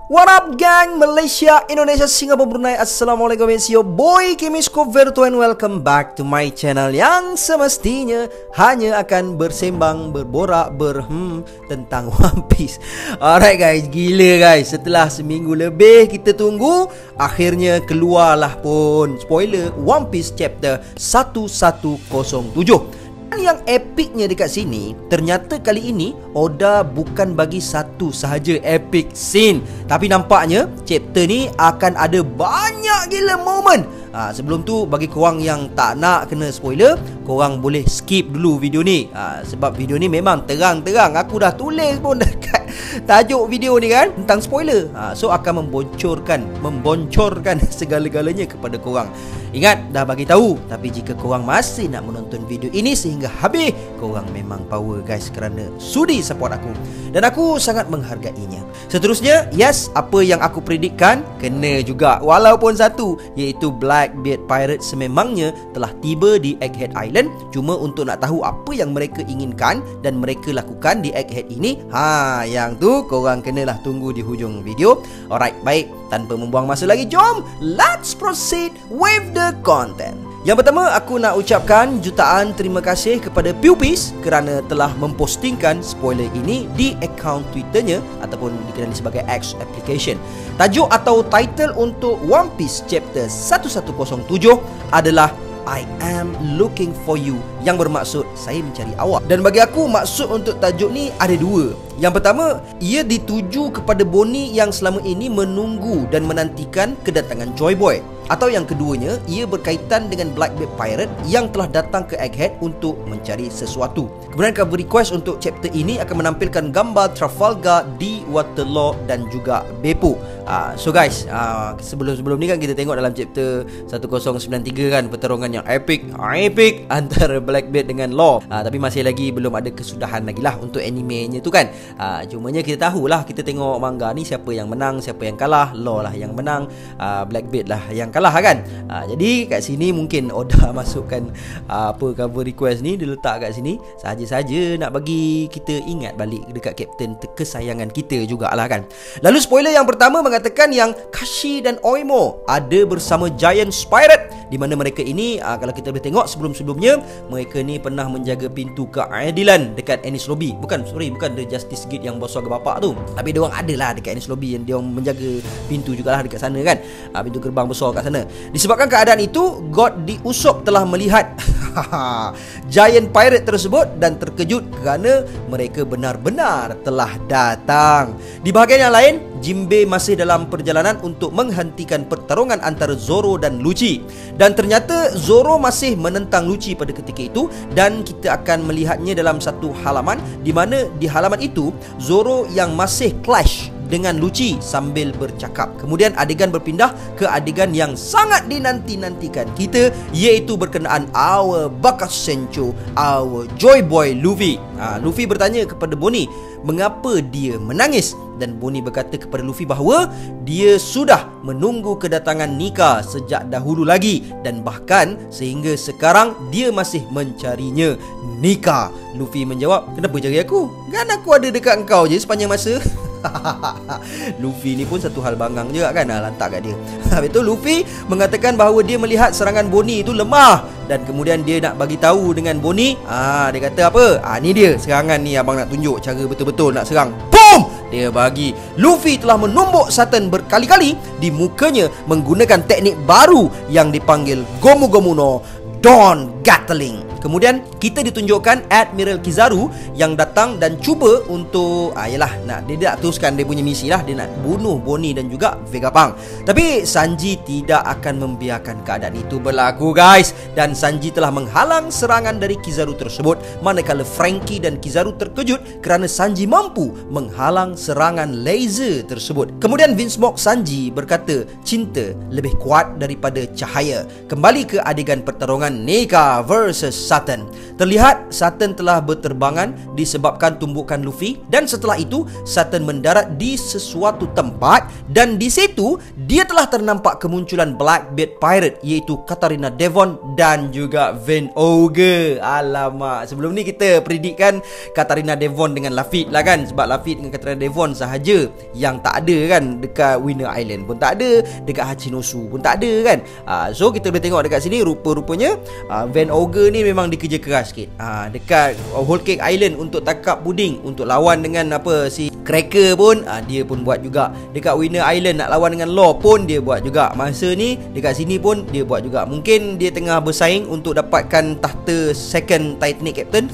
What up gang, Malaysia, Indonesia, Singapura, Brunei. Assalamualaikum, it's your boy Kimisko Verto and welcome back to my channel yang semestinya hanya akan bersembang, berborak, tentang One Piece. Alright guys, gila guys, setelah seminggu lebih kita tunggu, akhirnya keluarlah pun spoiler One Piece chapter 1107. Yang epicnya dekat sini, ternyata kali ini Oda bukan bagi satu sahaja epic scene, tapi nampaknya chapter ni akan ada banyak gila moment. Sebelum tu, bagi korang yang tak nak kena spoiler, korang boleh skip dulu video ni. Sebab video ni memang terang-terang, aku dah tulis pun dekat tajuk video ni kan, tentang spoiler. So akan memboncorkan segala-galanya kepada korang. Ingat, dah bagi tahu. Tapi jika korang masih nak menonton video ini sehingga habis, korang memang power guys, kerana sudi support aku, dan aku sangat menghargainya. Seterusnya, yes, apa yang aku predikkan kena juga, walaupun satu, iaitu Blackbeard Pirate sememangnya telah tiba di Egghead Island. Cuma untuk nak tahu apa yang mereka inginkan dan mereka lakukan di Egghead ini, yang tu korang kenalah tunggu di hujung video. Alright, baik, tanpa membuang masa lagi, jom let's proceed with the content. Yang pertama, aku nak ucapkan jutaan terima kasih kepada Pewpiece kerana telah mempostingkan spoiler ini di akaun Twitternya ataupun dikenali sebagai X application. Tajuk atau title untuk One Piece chapter 1107 adalah I am looking for you, yang bermaksud saya mencari awak. Dan bagi aku, maksud untuk tajuk ni ada dua. Yang pertama, ia dituju kepada Bonnie yang selama ini menunggu dan menantikan kedatangan Joy Boy. Atau yang keduanya, ia berkaitan dengan Blackbeard Pirate yang telah datang ke Egghead untuk mencari sesuatu. Kemudian cover request untuk chapter ini akan menampilkan gambar Trafalgar di Waterloo dan juga Beppu. So guys, sebelum ni kan kita tengok dalam chapter 1093 kan, pertarungan yang epic antara Blackbeard dengan Law. Tapi masih lagi belum ada kesudahan lagi lah untuk animenya tu kan. Cumanya kita tahulah, kita tengok manga ni siapa yang menang, siapa yang kalah. Law lah yang menang, Blackbeard lah yang kalah kan. Jadi kat sini mungkin Oda masukkan cover request ni, dia letak kat sini saja-saja nak bagi kita ingat balik dekat Captain kesayangan kita jugalah kan. Lalu spoiler yang pertama mengatakan yang Kashi dan Oimo ada bersama Giant Pirate, di mana mereka ini kalau kita boleh tengok sebelum-sebelumnya, mereka ni pernah menjaga pintu keadilan dekat Enies Lobby. Bukan The Justice Gate yang bos warga bapak tu, tapi diorang ada lah dekat Enies Lobby, yang diorang menjaga pintu jugalah dekat sana kan, pintu gerbang besar kat sana. Disebabkan keadaan itu, God di Usopp telah melihat Giant Pirate tersebut dan terkejut kerana mereka benar-benar telah datang. Di bahagian yang lain, Jinbei masih dalam perjalanan untuk menghentikan pertarungan antara Zoro dan Lucci. Dan ternyata Zoro masih menentang Lucci pada ketika itu, dan kita akan melihatnya dalam satu halaman, di mana di halaman itu Zoro yang masih clash dengan Lucci sambil bercakap. Kemudian adegan berpindah ke adegan yang sangat dinanti-nantikan kita, iaitu berkenaan our bakat Sencho, our Joy Boy Luffy. Luffy bertanya kepada Bonnie mengapa dia menangis, dan Bonnie berkata kepada Luffy bahawa dia sudah menunggu kedatangan Nika sejak dahulu lagi, dan bahkan sehingga sekarang dia masih mencarinya. Nika. Luffy menjawab, kenapa cari aku? Kan aku ada dekat engkau je sepanjang masa. Luffy ni pun satu hal bangang juga kan, lantak kat dia. Habis tu Luffy mengatakan bahawa dia melihat serangan Bonnie itu lemah, dan kemudian dia nak bagi tahu dengan Bonnie, dia kata apa? Ni dia serangan ni, abang nak tunjuk cara betul-betul nak serang. Boom! Dia bagi. Luffy telah menumbuk Satan berkali-kali di mukanya menggunakan teknik baru yang dipanggil Gomu Gomu no Dawn Gatling. Kemudian kita ditunjukkan Admiral Kizaru yang datang dan cuba untuk dia nak teruskan dia punya misi lah. Dia nak bunuh Bonnie dan juga Vegapunk. Tapi Sanji tidak akan membiarkan keadaan itu berlaku guys, dan Sanji telah menghalang serangan dari Kizaru tersebut, manakala Franky dan Kizaru terkejut kerana Sanji mampu menghalang serangan laser tersebut. Kemudian Vinsmoke Sanji berkata cinta lebih kuat daripada cahaya. Kembali ke adegan pertarungan Nika versus Sutton. Terlihat Sutton telah berterbangan disebabkan tumbukan Luffy, dan setelah itu Sutton mendarat di sesuatu tempat, dan di situ dia telah ternampak kemunculan Blackbeard Pirate iaitu Katarina Devon dan juga Van Ogre. Alamak, sebelum ni kita predikkan Katarina Devon dengan Lafitte lah kan, sebab Lafitte dengan Katarina Devon sahaja yang tak ada kan. Dekat Winner Island pun tak ada, dekat Hachinosu pun tak ada kan. So kita boleh tengok dekat sini rupa-rupanya Van Ogre ni memang dikerja keras sikit. Dekat Whole Cake Island untuk tangkap puding, untuk lawan dengan si Cracker pun dia pun buat juga. Dekat Winner Island nak lawan dengan Law pun dia buat juga. Masa ni dekat sini pun dia buat juga. Mungkin dia tengah bersaing untuk dapatkan tahta second Titanic Captain.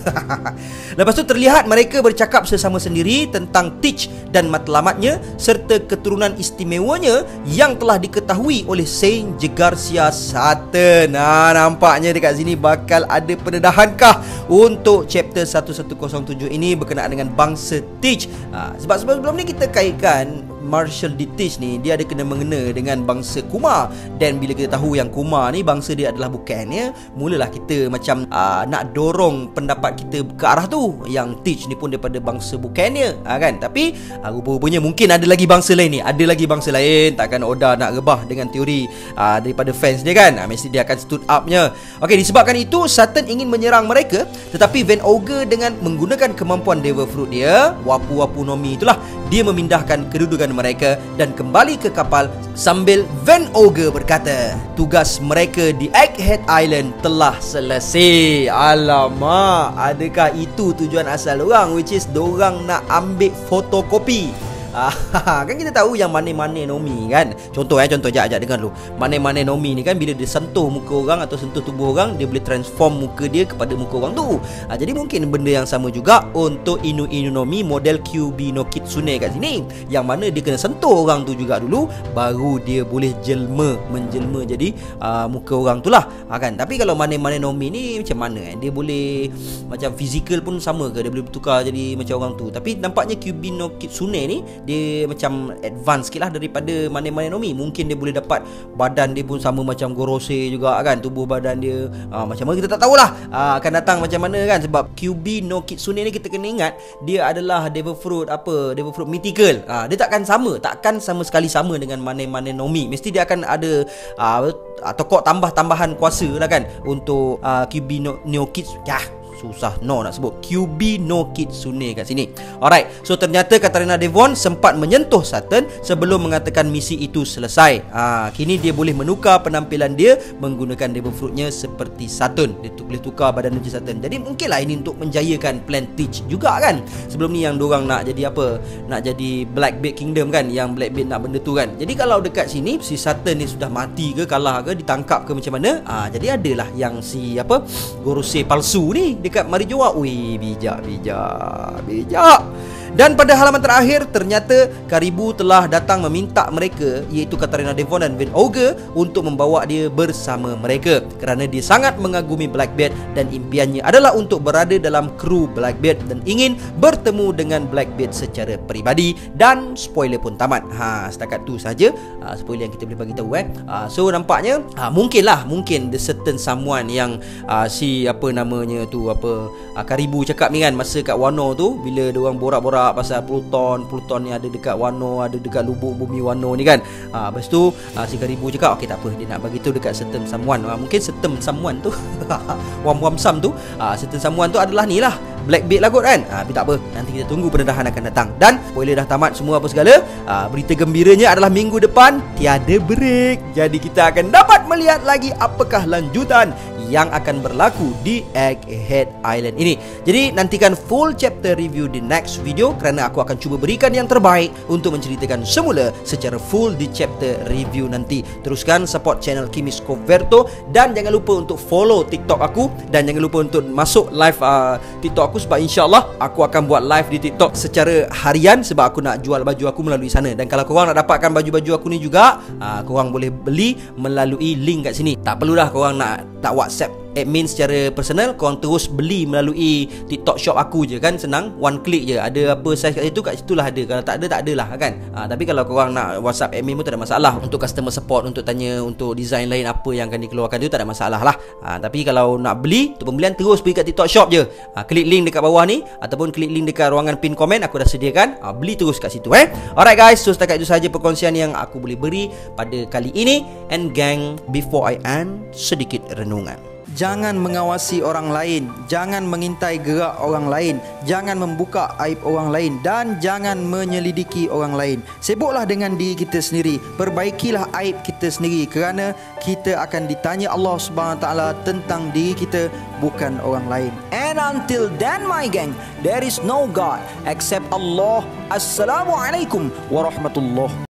Lepas tu terlihat mereka bercakap sesama sendiri tentang Teach dan matlamatnya serta keturunan istimewanya yang telah diketahui oleh Saint Jegarcia Sutton. Nampaknya dekat sini bakal ada pendedahankah untuk chapter 1107 ini berkenaan dengan bangsa Teach. Sebab sebelum ni kita kaitkan Marshall D. Teach ni dia ada kena mengena dengan bangsa Kuma, dan bila kita tahu yang Kuma ni bangsa dia adalah Buccaneer, mulalah kita macam nak dorong pendapat kita ke arah tu, yang Teach ni pun daripada bangsa Buccaneer kan. Tapi rupa-rupanya mungkin ada lagi bangsa lain ni, ada lagi bangsa lain. Takkan Oda nak rebah dengan teori daripada fans dia kan. Mesti dia akan stood up-nya. Okey, disebabkan itu Sutton ingin menyerang mereka, tetapi Van Ogre dengan menggunakan kemampuan Devil Fruit dia, Wapu-Wapu Nomi itulah, dia memindahkan kedudukan mereka dan kembali ke kapal sambil Van Ogre berkata, tugas mereka di Egghead Island telah selesai. Alamak, adakah itu tujuan asal orang, which is dorang nak ambil fotokopi? Kan kita tahu yang Mane-Mane Nomi kan. Contoh jap dengar dulu. Mane-Mane Nomi ni kan bila dia sentuh muka orang atau sentuh tubuh orang, dia boleh transform muka dia kepada muka orang tu. Jadi mungkin benda yang sama juga untuk Inu-Inu Nomi model Kyuubi no Kitsune kat sini, yang mana dia kena sentuh orang tu juga dulu baru dia boleh menjelma jadi muka orang tu lah kan. Tapi kalau Mane-Mane Nomi ni macam mana dia boleh macam fizikal pun sama ke, dia boleh bertukar jadi macam orang tu. Tapi nampaknya Kyuubi no Kitsune ni dia macam advance sikit lah daripada Mane-Mane Nomi. Mungkin dia boleh dapat badan dia pun sama macam Gorosei juga kan, tubuh badan dia macam mana kita tak tahulah akan datang macam mana kan. Sebab Kyuubi no Kitsune ni kita kena ingat dia adalah Devil Fruit mythical. Dia takkan sama sekali sama dengan Mane-Mane Nomi. Mesti dia akan ada tokoh tambahan kuasa lah kan untuk Kyuubi no Kitsune. Susah nak sebut Kyuubi no Kitsune kat sini. Alright, so ternyata Katarina Devon sempat menyentuh Sutton sebelum mengatakan misi itu selesai. Kini dia boleh menukar penampilan dia menggunakan Devil Fruitnya seperti Sutton. Dia boleh tukar badan macam Sutton. Jadi mungkinlah ini untuk menjayakan plan Teach juga kan. Sebelum ni yang dorang nak jadi apa? Nak jadi Blackbeard Kingdom kan, yang Blackbeard nak benda tu kan. Jadi kalau dekat sini si Sutton ni sudah mati ke, kalah ke, ditangkap ke macam mana, jadi adalah yang si Gorosei palsu ni dekat Marijoa. Wih, bijak. Dan pada halaman terakhir, ternyata Karibu telah datang meminta mereka, iaitu Katarina Devon dan Van Ogre, untuk membawa dia bersama mereka kerana dia sangat mengagumi Blackbeard dan impiannya adalah untuk berada dalam kru Blackbeard dan ingin bertemu dengan Blackbeard secara peribadi. Dan spoiler pun tamat. Setakat tu saja spoiler yang kita boleh bagi tahu. So nampaknya mungkin the certain someone yang Karibu cakap ni kan, masa kat Wano tu bila diorang borak-borak pasal Pluton ni ada dekat Wano, ada dekat lubuk bumi Wano ni kan. Lepas tu si Karibu cakap okey tak apa, dia nak bagi tahu dekat certain someone. Mungkin certain someone tu Wam Sam tu, certain someone tu adalah ni lah Blackbeard lah kot kan. Tapi tak apa, nanti kita tunggu pendedahan akan datang. Dan spoiler dah tamat semua apa segala. Berita gembiranya adalah minggu depan tiada break. Jadi kita akan dapat melihat lagi apakah lanjutan yang akan berlaku di Egghead Island ini. Jadi nantikan full chapter review di next video kerana aku akan cuba berikan yang terbaik untuk menceritakan semula secara full di chapter review nanti. Teruskan support channel Kimis Coverto dan jangan lupa untuk follow TikTok aku dan jangan lupa untuk masuk live TikTok aku sebab insyaAllah aku akan buat live di TikTok secara harian sebab aku nak jual baju aku melalui sana. Dan kalau korang nak dapatkan baju-baju aku ni juga, korang boleh beli melalui link kat sini. Tak perlulah korang nak WhatsApp admin secara personal, korang terus beli melalui TikTok shop aku je kan. Senang, one click je. Ada apa size kat situ, kat situlah ada. Kalau tak ada, tak adalah kan. Tapi kalau korang nak WhatsApp admin pun tak ada masalah. Untuk customer support, untuk tanya untuk design lain apa yang akan dikeluarkan tu, tak ada masalah lah. Tapi kalau nak beli, untuk pembelian terus pergi kat TikTok shop je. Klik link dekat bawah ni, ataupun klik link dekat ruangan pin komen, aku dah sediakan. Beli terus kat situ Alright guys, so setakat itu saja perkongsian yang aku boleh beri pada kali ini. And gang, before I end, sedikit renungan. Jangan mengawasi orang lain, jangan mengintai gerak orang lain, jangan membuka aib orang lain, dan jangan menyelidiki orang lain. Sibuklah dengan diri kita sendiri, perbaikilah aib kita sendiri, kerana kita akan ditanya Allah SWT tentang diri kita, bukan orang lain. And until then my gang, there is no God except Allah. Assalamualaikum warahmatullahi